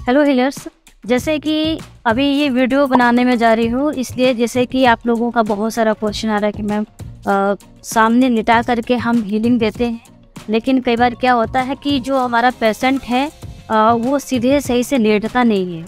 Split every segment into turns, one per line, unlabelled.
Hello healers, जैसे कि अभी ये वीडियो बनाने में जा रही हूँ, इसलिए जैसे कि आप लोगों का बहुत सारा क्वेश्चन आ रहा है कि मैम सामने लिटा करके हम हीलिंग देते हैं, लेकिन कई बार क्या होता है कि जो हमारा पेशेंट है वो सीधे सही से लेटता नहीं है,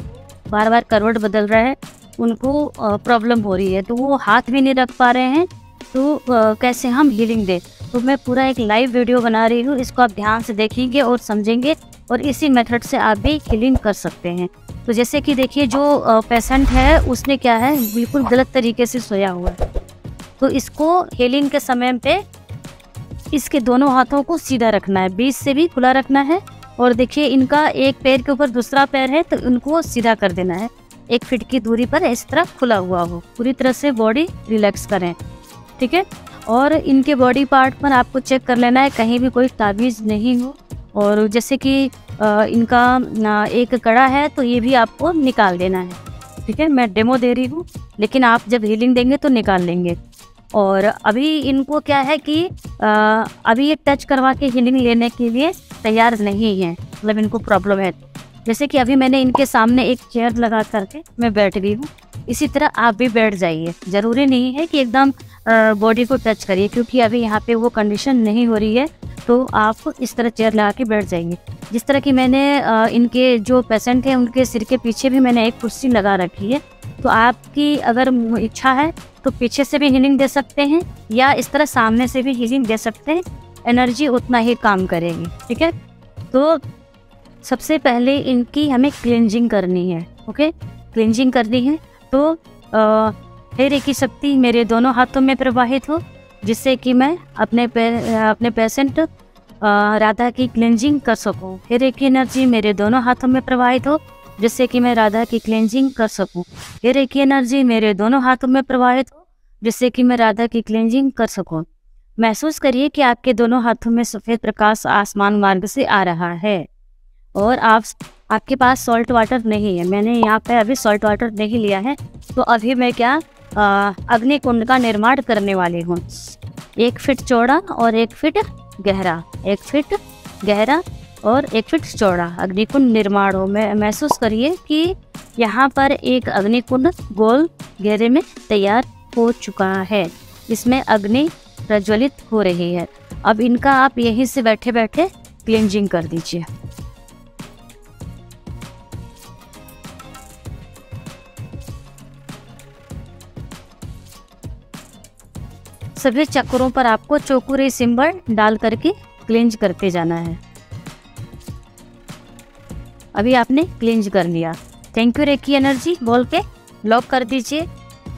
बार बार करवट बदल रहा है, उनको प्रॉब्लम हो रही है, तो वो हाथ भी नहीं रख पा रहे हैं, तो कैसे हम हीलिंग दें। तो मैं पूरा एक लाइव वीडियो बना रही हूँ, इसको आप ध्यान से देखेंगे और समझेंगे और इसी मेथड से आप भी हीलिंग कर सकते हैं। तो जैसे कि देखिए, जो पेशेंट है उसने क्या है, बिल्कुल गलत तरीके से सोया हुआ है, तो इसको हीलिंग के समय पे इसके दोनों हाथों को सीधा रखना है, बीच से भी खुला रखना है। और देखिए, इनका एक पैर के ऊपर दूसरा पैर है, तो इनको सीधा कर देना है, 1 फीट की दूरी पर इस तरह खुला हुआ हो, पूरी तरह से बॉडी रिलैक्स करें, ठीक है। और इनके बॉडी पार्ट पर आपको चेक कर लेना है कहीं भी कोई ताबीज़ नहीं हो। और जैसे कि इनका एक कड़ा है, तो ये भी आपको निकाल देना है, ठीक है। मैं डेमो दे रही हूँ, लेकिन आप जब हीलिंग देंगे तो निकाल लेंगे। और अभी इनको क्या है कि अभी ये टच करवा के हीलिंग लेने के लिए तैयार नहीं है, मतलब इनको प्रॉब्लम है। जैसे कि अभी मैंने इनके सामने एक चेयर लगा करके मैं बैठ गई हूँ, इसी तरह आप भी बैठ जाइए। ज़रूरी नहीं है कि एकदम बॉडी को टच करिए, क्योंकि अभी यहाँ पे वो कंडीशन नहीं हो रही है, तो आप इस तरह चेयर लगा के बैठ जाइए। जिस तरह की मैंने इनके जो पेशेंट हैं उनके सिर के पीछे भी मैंने एक कुर्सी लगा रखी है, तो आपकी अगर इच्छा है तो पीछे से भी हीलिंग दे सकते हैं या इस तरह सामने से भी हीलिंग दे सकते हैं, एनर्जी उतना ही काम करेगी, ठीक है। तो सबसे पहले इनकी हमें क्लींजिंग करनी है, ओके, क्लींजिंग करनी है। तो हे रेकी शक्ति मेरे दोनों हाथों में प्रवाहित हो, जिससे कि मैं अपने पेशेंट राधा की क्लींजिंग कर सकूं। हे रेकी एनर्जी मेरे दोनों हाथों में प्रवाहित हो, जिससे कि मैं राधा की क्लींजिंग कर सकूं। हे रेकी एनर्जी मेरे दोनों हाथों में प्रवाहित हो, जिससे कि मैं राधा की क्लींजिंग कर सकूं। महसूस करिए कि आपके दोनों हाथों में सफ़ेद प्रकाश आसमान मार्ग से आ रहा है और आपके पास सॉल्ट वाटर नहीं है। मैंने यहाँ पे अभी सॉल्ट वाटर नहीं लिया है, तो अभी मैं क्या अग्नि कुंड का निर्माण करने वाली हूँ। 1 फीट चौड़ा और 1 फीट गहरा, 1 फीट गहरा और 1 फीट चौड़ा अग्निकुंड निर्माण हो। महसूस करिए कि यहाँ पर एक अग्निकुंड गोल घेरे में तैयार हो चुका है, इसमें अग्नि प्रज्वलित हो रही है। अब इनका आप यहीं से बैठे बैठे क्लींजिंग कर दीजिए। सभी चक्रों पर आपको चौकुरे सिंबल डाल करके क्लींज करते जाना है। अभी आपने क्लींज कर लिया। थैंक यू रेकी एनर्जी बोल के लॉक कर दीजिए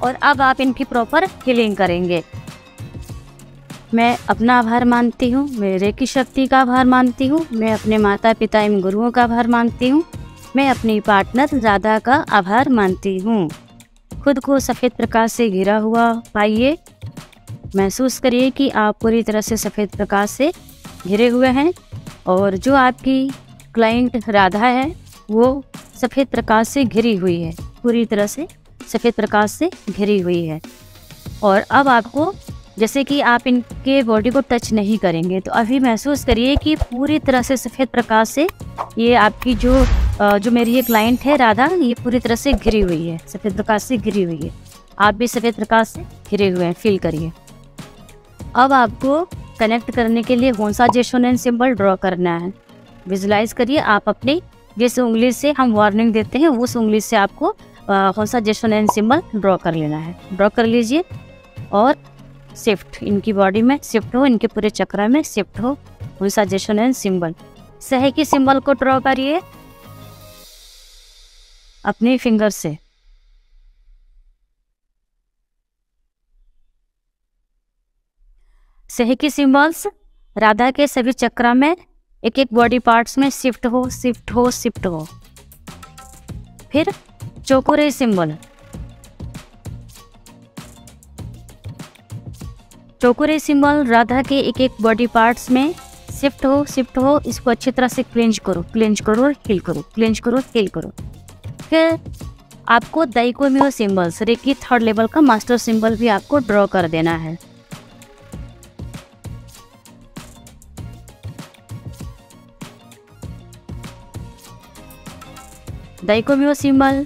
और अब आप इनकी प्रॉपर हीलिंग करेंगे। मैं अपना आभार मानती हूँ, मैं रेकी शक्ति का आभार मानती हूँ, मैं अपने माता पिता एवं गुरुओं का आभार मानती हूँ, मैं अपनी पार्टनर राधा का आभार मानती हूँ। खुद को सफ़ेद प्रकाश से घिरा हुआ पाइए। महसूस करिए कि आप पूरी तरह से सफ़ेद प्रकाश से घिरे हुए हैं और जो आपकी क्लाइंट राधा है वो सफ़ेद प्रकाश से घिरी हुई है, पूरी तरह से सफ़ेद प्रकाश से घिरी हुई है। और अब आपको, जैसे कि आप इनके बॉडी को टच नहीं करेंगे, तो अभी महसूस करिए कि पूरी तरह से सफ़ेद प्रकाश से ये आपकी जो मेरी ये क्लाइंट है राधा, ये पूरी तरह से घिरी हुई है, सफ़ेद प्रकाश से घिरी हुई है। आप भी सफ़ेद प्रकाश से घिरे हुए हैं, फील करिए। अब आपको कनेक्ट करने के लिए होंसा जेशोनेन सिंबल ड्रॉ करना है। विजुलाइज करिए, आप अपनी जिस उंगली से हम वार्निंग देते हैं उस उंगली से आपको होंसा जेशोनेन सिंबल ड्रॉ कर लेना है। ड्रॉ कर लीजिए और शिफ्ट इनकी बॉडी में शिफ्ट हो, इनके पूरे चक्र में शिफ्ट हो होंसा जेशोनेन सिंबल। सही की सिंबल को ड्रॉ करिए अपने फिंगर से। सही की सिंबल्स राधा के सभी चक्र में एक एक बॉडी पार्ट्स में शिफ्ट हो, शिफ्ट हो, शिफ्ट हो। फिर चौकुरे सिंबल, चौकुरे सिंबल राधा के एक एक बॉडी पार्ट्स में शिफ्ट हो, शिफ्ट हो। इसको अच्छी तरह से क्लेंज करो, क्लेंज करो, हील करो, क्लेंज करो, हील करो। फिर आपको दाइकोमियो सिंबल्स, रेकी 3rd लेवल का मास्टर सिंबल भी आपको ड्रॉ कर देना है। दाइकोम्यो सिंबल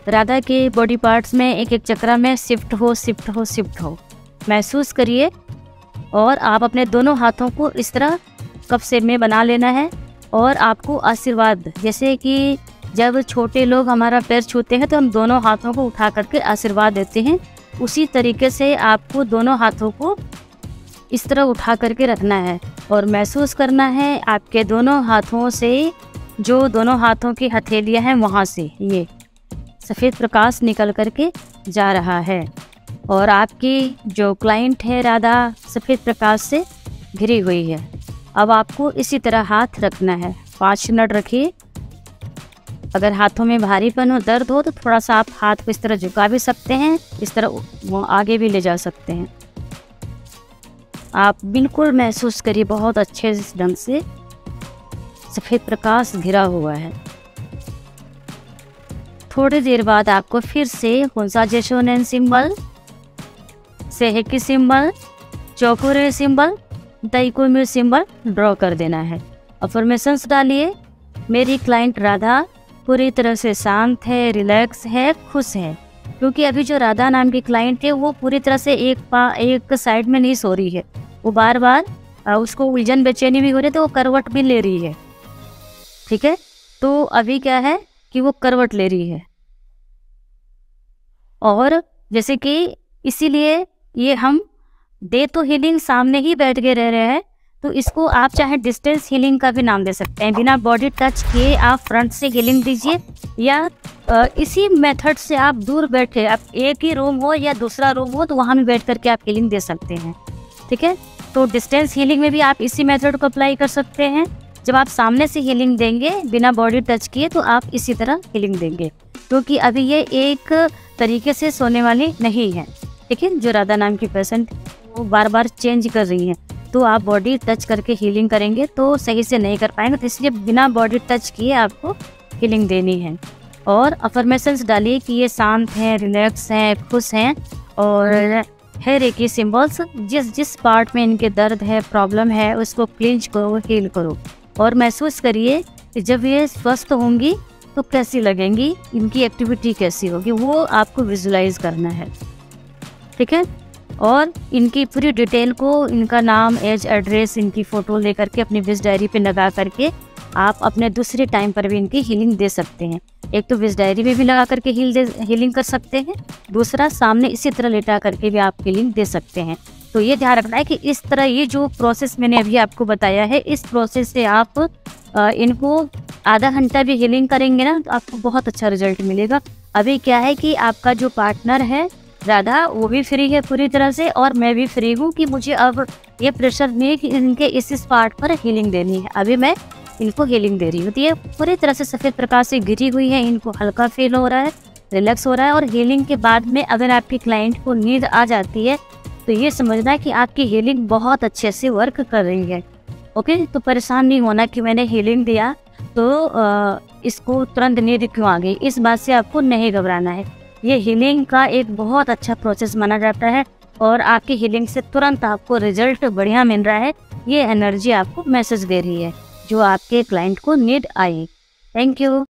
राधा के बॉडी पार्ट्स में एक एक चक्र में शिफ्ट हो शिफ्ट हो शिफ्ट हो, महसूस करिए। और आप अपने दोनों हाथों को इस तरह कप शेप में बना लेना है। और आपको आशीर्वाद, जैसे कि जब छोटे लोग हमारा पैर छूते हैं तो हम दोनों हाथों को उठा करके आशीर्वाद देते हैं, उसी तरीके से आपको दोनों हाथों को इस तरह उठा करके रखना है और महसूस करना है आपके दोनों हाथों से, जो दोनों हाथों की हथेलियां हैं वहाँ से ये सफ़ेद प्रकाश निकल करके जा रहा है। और आपकी जो क्लाइंट है राधा सफ़ेद प्रकाश से घिरी हुई है। अब आपको इसी तरह हाथ रखना है, 5 मिनट रखिए। अगर हाथों में भारीपन हो, दर्द हो तो थोड़ा सा आप हाथ को इस तरह झुका भी सकते हैं, इस तरह वो आगे भी ले जा सकते हैं। आप बिल्कुल महसूस करिए बहुत अच्छे ढंग से सफ़ेद प्रकाश घिरा हुआ है। थोड़ी देर बाद आपको फिर से होंसाजे शोनेन सिंबल, सेहेकी सिंबल, चौकोरे सिंबल, दाइकोम्यो सिंबल ड्रॉ कर देना है। अफर्मेशंस डालिए। मेरी क्लाइंट राधा पूरी तरह से शांत है, रिलैक्स है, खुश है। क्योंकि अभी जो राधा नाम की क्लाइंट है वो पूरी तरह से एक साइड में नहीं सो रही है, वो बार बार उसको उलझन बेचैनी भी हो रही है, तो वो करवट भी ले रही है। ठीक है, तो अभी क्या है कि वो करवट ले रही है। और जैसे कि इसीलिए ये हम दे तो हीलिंग सामने ही बैठ के रह रहे हैं, तो इसको आप चाहे डिस्टेंस हीलिंग का भी नाम दे सकते हैं। बिना बॉडी टच किए आप फ्रंट से हीलिंग दीजिए, या इसी मेथड से आप दूर बैठे, आप एक ही रूम हो या दूसरा रूम हो तो वहाँ भी बैठ करके आप हीलिंग दे सकते हैं। ठीक है, तो डिस्टेंस हीलिंग में भी आप इसी मेथड को अप्लाई कर सकते हैं। जब आप सामने से हीलिंग देंगे बिना बॉडी टच किए तो आप इसी तरह हीलिंग देंगे, क्योंकि अभी ये एक तरीके से सोने वाली नहीं है। ठीक है, जो राधा नाम की पेशेंट वो बार बार चेंज कर रही हैं, तो आप बॉडी टच करके हीलिंग करेंगे तो सही से नहीं कर पाएंगे, तो इसलिए बिना बॉडी टच किए आपको हीलिंग देनी है। और अफर्मेशंस डालिए कि ये शांत हैं, रिलैक्स हैं, खुश हैं। और है रेकी सिंबल्स, जिस जिस पार्ट में इनके दर्द है, प्रॉब्लम है, उसको क्लिंच करो, हील करो। और महसूस करिए कि जब ये स्वस्थ होंगी तो कैसी लगेंगी, इनकी एक्टिविटी कैसी होगी, वो आपको विजुलाइज करना है। ठीक है, और इनकी पूरी डिटेल को, इनका नाम, एज, एड्रेस, इनकी फ़ोटो लेकर के अपनी विश डायरी पे लगा करके आप अपने दूसरे टाइम पर भी इनकी हीलिंग दे सकते हैं। एक तो विश डायरी में भी लगा करके हीलिंग कर सकते हैं, दूसरा सामने इसी तरह लेटा करके भी आप हीलिंग दे सकते हैं। तो ये ध्यान रखना है कि इस तरह ये जो प्रोसेस मैंने अभी आपको बताया है, इस प्रोसेस से आप इनको आधा घंटा भी हीलिंग करेंगे ना तो आपको बहुत अच्छा रिजल्ट मिलेगा। अभी क्या है कि आपका जो पार्टनर है राधा, वो भी फ्री है पूरी तरह से, और मैं भी फ्री हूँ कि मुझे अब ये प्रेशर नहीं है कि इनके इस पार्ट पर हीलिंग देनी है। अभी मैं इनको हीलिंग दे रही हूँ। तो ये पूरी तरह से सफ़ेद प्रकाश से घिरी हुई है, इनको हल्का फील हो रहा है, रिलैक्स हो रहा है। और हीलिंग के बाद में अगर आपकी क्लाइंट को नींद आ जाती है तो ये समझना है कि आपकी हीलिंग बहुत अच्छे से वर्क कर रही है। ओके, तो परेशान नहीं होना कि मैंने हीलिंग दिया तो इसको तुरंत नींद क्यों आ गई, इस बात से आपको नहीं घबराना है। ये हीलिंग का एक बहुत अच्छा प्रोसेस माना जाता है और आपकी हीलिंग से तुरंत आपको रिजल्ट बढ़िया मिल रहा है। ये एनर्जी आपको मैसेज दे रही है जो आपके क्लाइंट को नीड आई। Thank you.